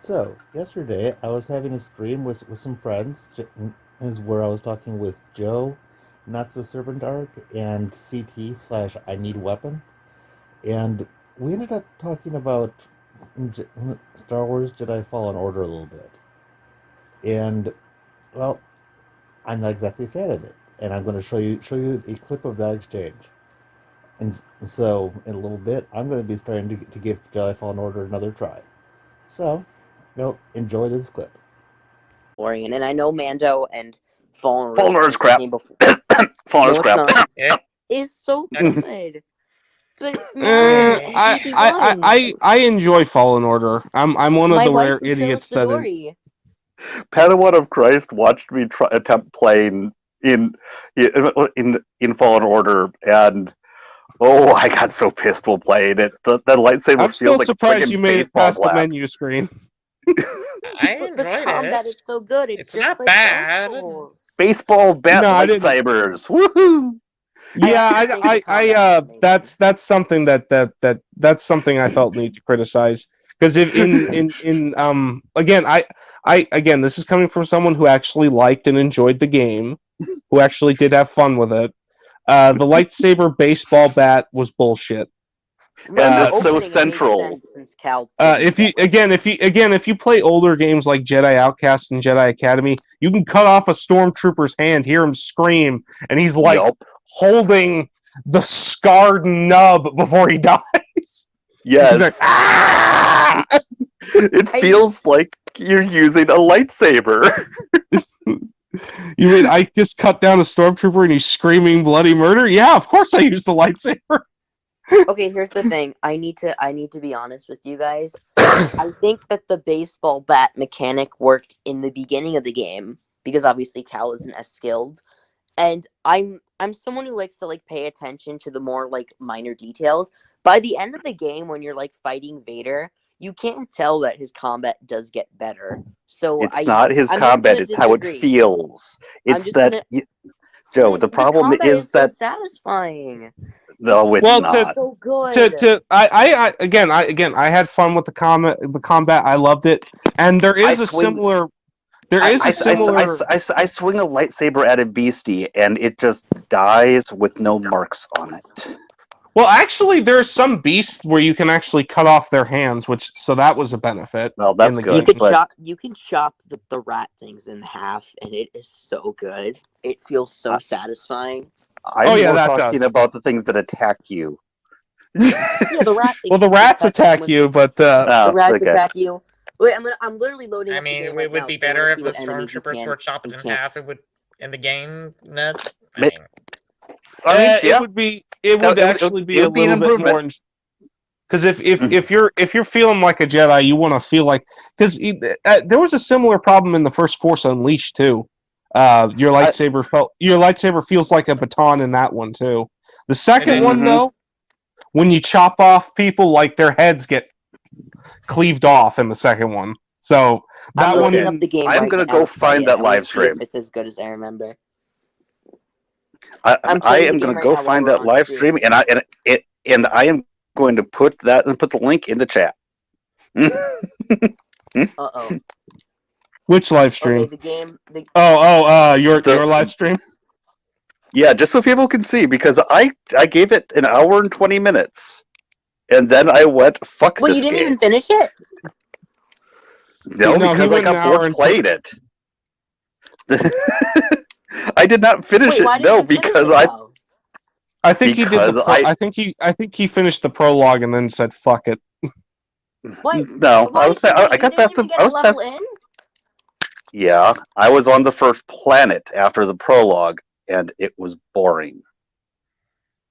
So, yesterday I was having a stream with some friends, is where I was talking with Joe, Not So Servant Arc, and CT slash I Need Weapon. And we ended up talking about J- Star Wars Jedi Fallen Order a little bit. And, well, I'm not exactly a fan of it. And I'm going to show you a clip of that exchange. And so, in a little bit, I'm going to be starting to give Jedi Fallen Order another try. So, enjoy this clip. Orion, and I know Mando and Fallen Order Fallen is my Order's favorite crap. game before. Fallen Order's No, it's crap. not. Yeah. It's so That's- good. But Mando and I enjoy Fallen Order. I'm one of my the wife rare would kill us idiots the that Dory. Padawan of Christ watched me attempt playing in Fallen Order, and I got so pissed while playing it. The lightsaber I'm still feels like a surprised you friggin' made it baseball past the bat. menu screen. I But the enjoyed combat it. is so good. It's It's just not like Dark bad. Souls. Baseball bat No, I didn't. lightsabers. Woohoo! I Yeah, actually think the combat is amazing. that's something that's something I felt need to criticize because if in again I again this is coming from someone who actually liked and enjoyed the game, who actually did have fun with it. The lightsaber baseball bat was bullshit. Well, in the It's so opening, it made central. sense since Cal couldn't If you get like again if you play older games like Jedi Outcast and Jedi Academy, you can cut off a stormtrooper's hand, hear him scream, and he's like Yup. holding the scarred nub before he dies. He's Yes. like, ah! It feels like you're using a lightsaber. You mean I just cut down a stormtrooper and he's screaming bloody murder? Yeah, of course I used the lightsaber. Okay, here's the thing. I need to be honest with you guys. I think that the baseball bat mechanic worked in the beginning of the game because obviously Cal isn't as skilled. And I'm someone who likes to like pay attention to the more like minor details. By the end of the game when you're like fighting Vader, you can't tell that his combat does get better. So It's not his I'm just combat, gonna it's how it disagree. feels. I'm It's just that gonna Joe, the the problem combat is is so that satisfying. no, It it's Well, feels to not. so good. I had fun with the combat. I loved it, and there I is a swing similar. There is a similar. I swing a lightsaber at a beastie and it just dies with no marks on it. Well, actually, there's some beasts where you can actually cut off their hands, which so that was a benefit Well, in that's the You game. good, can but chop the rat things in half, and it is so good. It feels so I, satisfying. Oh I'm yeah, more that talking does. about the things that attack you. Yeah, the rat Well, things the you can rats cut attack when you, but the Oh, rats okay. attack you. Wait, I'm literally loading I up the mean, game it right would now be because I want to better if see the what enemies you stormtroopers can were chopped and in can't. half. It would in the game. Net. I But, mean, it yeah, would be it would actually it be a would be an little bit improvement. more. Because if you're feeling like a Jedi, you want to feel like because there was a similar problem in the first Force Unleashed too. Your lightsaber feels like a baton in that one too. The and second then one though, when you chop off people, like their heads get cleaved off in the second one. So I'm that one loading up didn't. the game I'm right gonna now go to play find it. that I want live to see if stream. it's as good as I remember. I, I'm I playing the am game gonna right go now while find we're that on live stream, stream. and I am going to put the link in the chat. Uh-oh. Which live Okay, stream? the game. Your live stream. Yeah, just so people can see, because I gave it an hour and 20 minutes, and then I went fuck Wait, you this didn't game. even finish it? No, No, he because I went an got hour bored and playing it. I did not finish Wait, it. why didn't No, you finish it though? I think he did the because pro. I think he finished the prologue and then said fuck it. What? no, Why? Wait, I you got didn't past even the get I a was past. level in? Yeah, I was on the first planet after the prologue, and it was boring.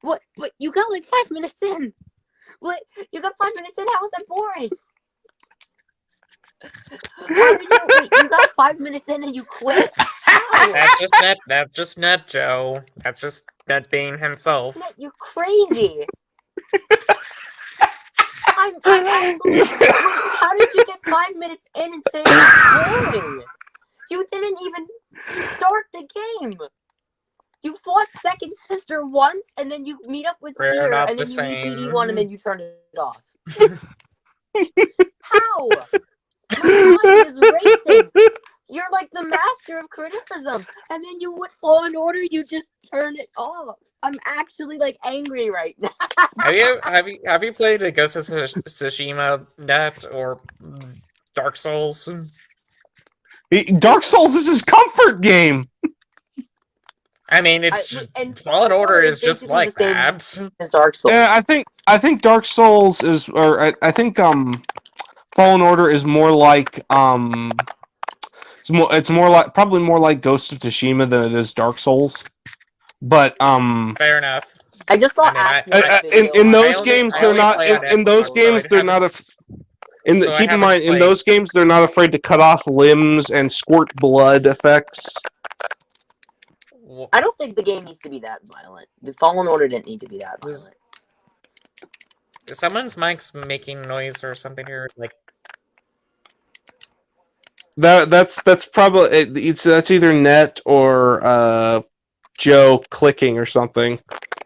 What? But you got like 5 minutes in. What? You got 5 minutes in? How was that boring? How did you wait? You got 5 minutes in and you quit? How? that's just net Joe. That's just net being himself. No, you're crazy. I'm absolutely. Wait, how did you get 5 minutes in and say it was boring? You didn't even start the game. You fought Second Sister once, and then you meet up with We're Seer, not and the then you meet BD1, and same. then you turn it off. How? Wait, criticism, and then you with Fallen Order, you just turn it off. I'm actually like angry right now. Have you played a Ghost of Tsushima net or Dark Souls? Dark Souls is his comfort game. I mean, and Fallen Order is just basically like the same that. as Dark Souls. Yeah, I think Dark Souls is, or I think Fallen Order is more like it's more like probably more like Ghost of Tsushima than it is Dark Souls. But Fair enough. I just saw I mean, Ackman's video. in on those it. games I they're only not play on in those Xbox, so games I they're haven't- not so I keep in haven't mind in played. those games they're not afraid to cut off limbs and squirt blood effects. I don't think the game needs to be that violent. The Fallen Order didn't need to be that violent. Someone's mic's making noise or something here, like That's probably that's either net or Joe clicking or something.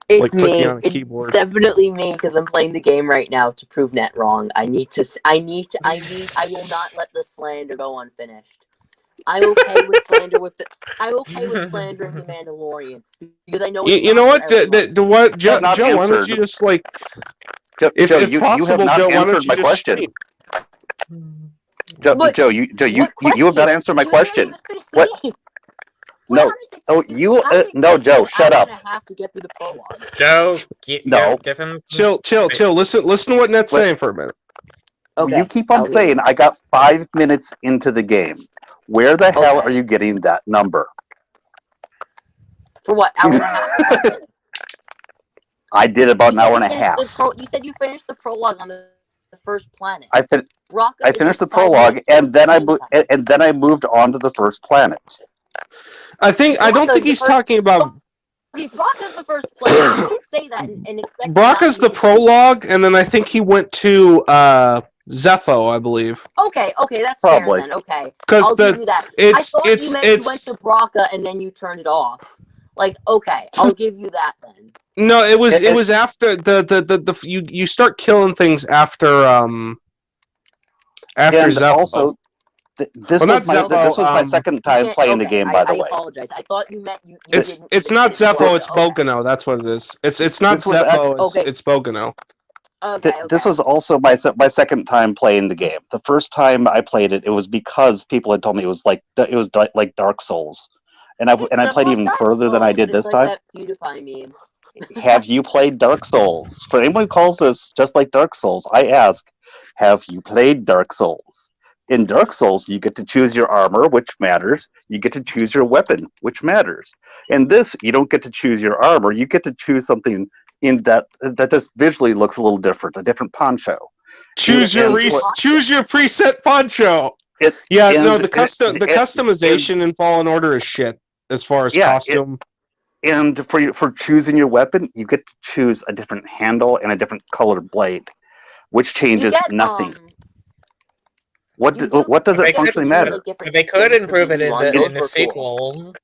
It's like clicking me. on a keyboard. It's definitely me because I'm playing the game right now to prove net wrong. I will not let the slander go unfinished. I'm okay with slandering the Mandalorian because I know. You know what? Joe, not why don't answered. you just like, Joe, if you have possible, not Joe, why don't answered you my just question. stream? Joe, you have not answered my question. What? No. Oh, you no, Joe, shut up. Have to get through the prologue. Joe, No. give him Chill. Listen to what Net's saying for a minute. Okay, You keep on saying I got 5 minutes into the game. Where the hell Okay. are you getting that number? For what, hour and a half? I did about an hour and a half. You said you finished the prologue on the first planet. I finished the prologue, and then I moved on to the first planet. I don't think he's talking about. Bracca's the first planet. You can't say that and expect. Bracca's the prologue, and then I think he went to Zepho, I believe. Okay, that's Probably. fair then. Okay, Because I'll give you that. I thought you meant you went to Bracca and then you turned it off. Like, okay, I'll give you that then. No, it was after you start killing things after Zepho. Also, this was my second time playing the game. By the way, I apologize. I thought you meant you. It's not Zepho. It's Bogano. That's what it is. It's not Zepho. It's Bogano. Okay. This was also my second time playing the game. The first time I played it, it was because people had told me it was like Dark Souls, and I played even further than I did this time. That PewDiePie meme. Have you played Dark Souls? For anyone who calls this just like Dark Souls, I ask, have you played Dark Souls? In Dark Souls, you get to choose your armor, which matters. You get to choose your weapon, which matters. In this, you don't get to choose your armor. You get to choose something in that just visually looks a little different, a different poncho. Choose your preset poncho. The customization in Fallen Order is shit as far as costume. And for choosing your weapon, you get to choose a different handle and a different colored blade, which changes nothing. What does it functionally matter? They could improve it in the sequel.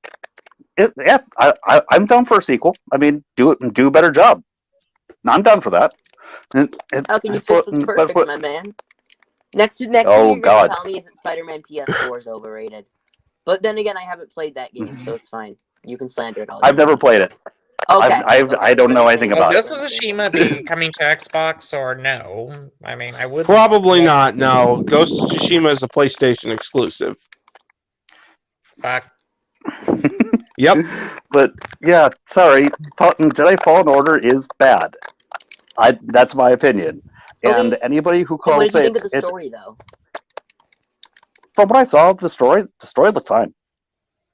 I'm down for a sequel. I mean, do a better job. I'm down for that. How can you fix what's perfect, my man? Next thing you're gonna tell me is that Spider-Man PS4 is overrated. But then again, I haven't played that game, so it's fine. You can slander it all. I've never played it. Okay. I don't know anything about it. Does Tsushima be coming to Xbox or no? I mean, I would probably not. No, Ghost of Tsushima is a PlayStation exclusive. Fuck. Yep. But yeah, sorry, Jedi Fallen Order is bad. That's my opinion. And anybody who calls what did you think of the story, though? From what I saw, the story looked fine.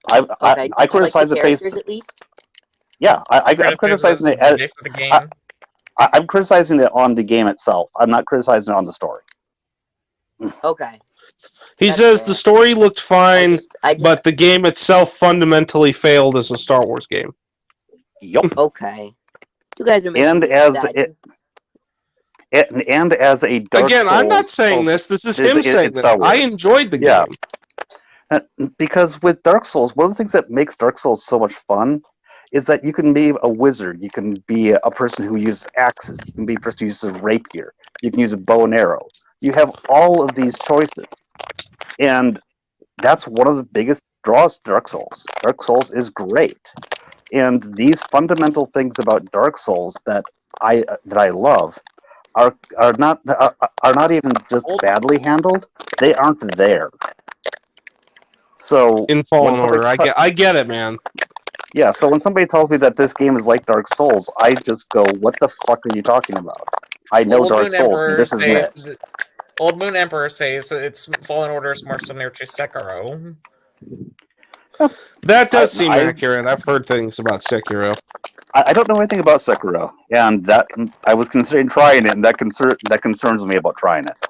I criticize the characters at least. Yeah, I'm criticizing it. I'm criticizing it on the game itself. I'm not criticizing it on the story. Okay. He says the story looked fine, but the game itself fundamentally failed as a Star Wars game. Yep. Okay. You guys are making me sad. And as a Dark Again, Souls, I'm not saying this. This is him saying this. I enjoyed the game. Because with Dark Souls, one of the things that makes Dark Souls so much fun is that you can be a wizard, you can be a person who uses axes, you can be a person who uses a rapier, you can use a bow and arrow. You have all of these choices. And that's one of the biggest draws Dark Souls. Dark Souls is great, and these fundamental things about Dark Souls that I love are not even just badly handled. They aren't there. So In Fallen Order, I get it, man. yeah, so when somebody tells me that this game is like Dark Souls, I just go, "What the fuck are you talking about?" I know Dark Souls, and this isn't it. Old Moon Emperor says it's Fallen Order is more similar to Sekiro. That does seem accurate. I've heard things about Sekiro. I don't know anything about Sekiro, and that I was considering trying it, and that concerns me about trying it.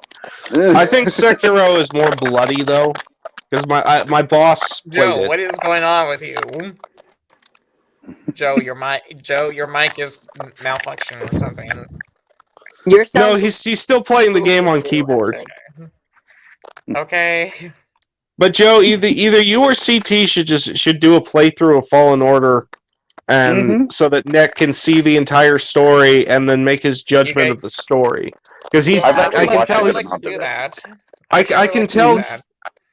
I think Sekiro is more bloody though, because my boss played Joe, it. what is going on with you? Joe, your mic is malfunctioning or something. Your No, sound he's still playing the game on keyboard. Okay. But Joe, either you or CT should do a playthrough of Fallen Order, and so that Nick can see the entire story and then make his judgment of the story. Because I can tell I would like to do that. I can tell.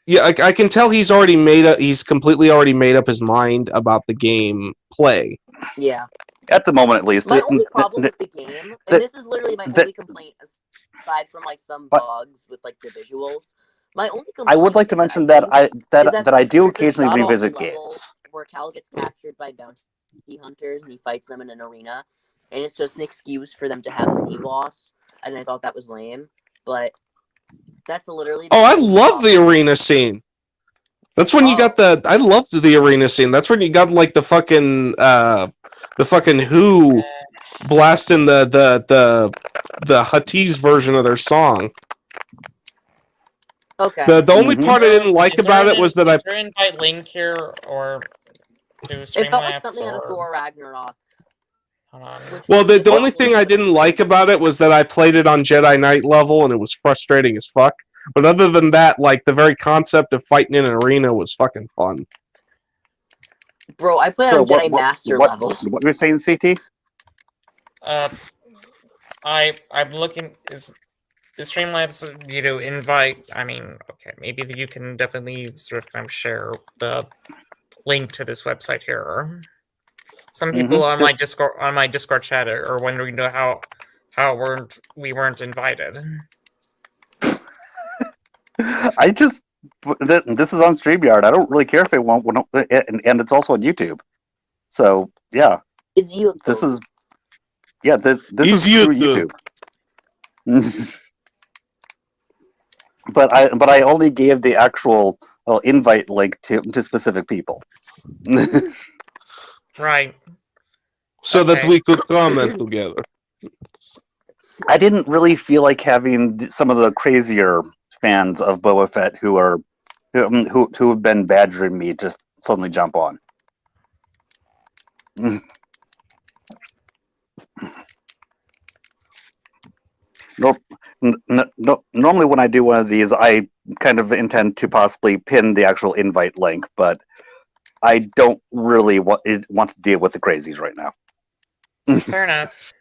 Yeah, I can tell he's already he's completely already made up his mind about the game play. Yeah. At the moment, at least. My only problem with the game, and this is literally my only complaint, aside from like some bugs with like the visuals. My only complaint. I would like to mention that I do occasionally revisit games. Where Cal gets captured by bounty hunters and he fights them in an arena, and it's just an excuse for them to have a mini boss, and I thought that was lame. But that's literally. I love the arena scene. That's when you got the. I loved the arena scene. That's when you got like the fucking Who blasting the Huttese version of their song. Okay. The only part I didn't like about it was that Is there an invite link here or to Streamlabs? It felt like something out of Thor Ragnarok. Well, the only thing I didn't like about it was that I played it on Jedi Knight level and it was frustrating as fuck. But other than that, like the very concept of fighting in an arena was fucking fun. Bro, I played on Jedi Master level. What were you saying, CT? I'm looking. Is the Streamlabs, invite? I mean, okay, maybe you can definitely sort of kind of share the link to this website here. Some people on my Discord chat are wondering how we weren't invited. I just this is on StreamYard. I don't really care if it won't, and it's also on YouTube. So yeah, it's YouTube. This is this is through YouTube. But I only gave the actual invite link to specific people. Right. So that we could comment together. I didn't really feel like having some of the crazier fans of Boba Fett who have been badgering me to suddenly jump on. Nope. No, normally when I do one of these, I kind of intend to possibly pin the actual invite link, but I don't really want to deal with the crazies right now. Fair enough.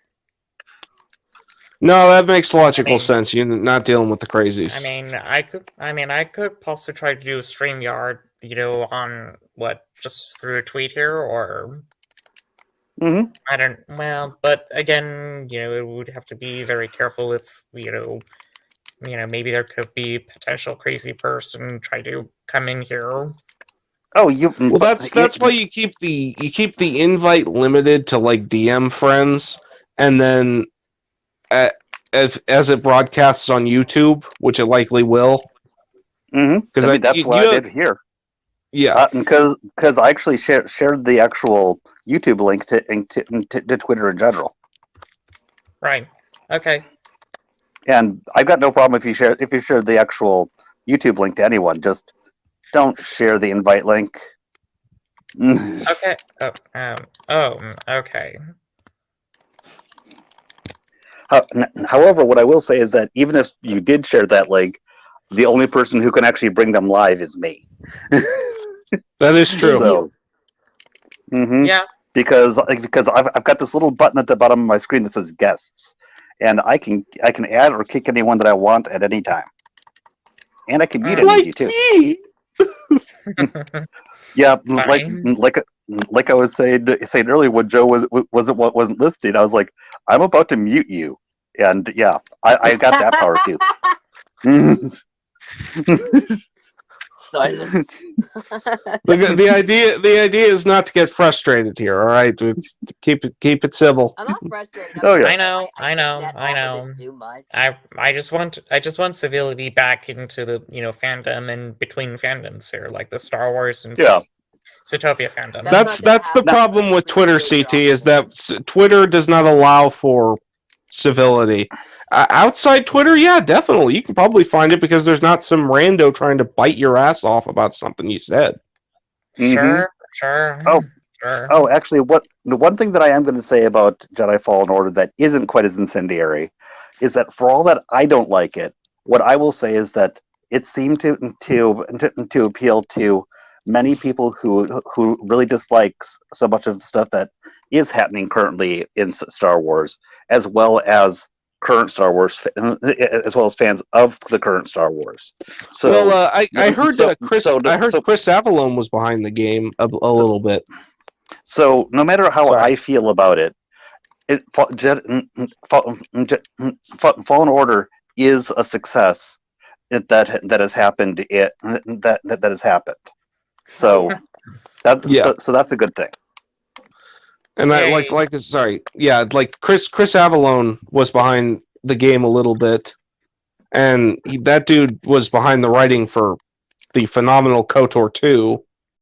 No, that makes logical sense. You're not dealing with the crazies. I could also try to do a StreamYard, on just through a tweet here, or I don't. Well, but again, it would have to be very careful with, maybe there could be a potential crazy person try to come in here. Oh, well, that's why you keep the invite limited to like DM friends, and then as it broadcasts on YouTube, which it likely will. Because that's what I did here. Yeah, because I actually shared the actual YouTube link to Twitter in general. Right. Okay. And I've got no problem if you share the actual YouTube link to anyone. Just don't share the invite link. Okay. Okay. However, what I will say is that even if you did share that link, the only person who can actually bring them live is me. That is true. So, yeah. Because I've got this little button at the bottom of my screen that says guests, and I can add or kick anyone that I want at any time, and I can mute any of you too. Yeah, Fine. like I was saying earlier when Joe wasn't listening, I was like, I'm about to mute you, and yeah, I got that power too. Silence. The idea is not to get frustrated here. All right, it's to keep it civil. I'm not frustrated. I'm Oh, just yeah. saying, I take know, that I off of know. it too much. I just want civility back into the fandom and between fandoms here, like the Star Wars and Yeah. Zootopia fandom. That's not That's the gonna happen. problem with Twitter. Appreciate CT your is that Twitter does not allow for civility. Outside Twitter, yeah, definitely, you can probably find it because there's not some rando trying to bite your ass off about something you said. Sure. Oh, Sure. actually, the one thing that I am going to say about Jedi Fallen Order that isn't quite as incendiary is that for all that I don't like it, what I will say is that it seemed to appeal to many people who really dislike so much of the stuff that is happening currently in Star Wars, as well as current Star Wars, as well as fans of the current Star Wars. So, Well, I heard Chris so Avalone was behind the game a little bit. So no matter how Sorry. I feel about it, Fallen Order is a success that has happened. That has happened. So so that's a good thing. And that Yay. sorry, yeah, like Chris Avalone was behind the game a little bit, and that dude was behind the writing for the phenomenal KOTOR 2,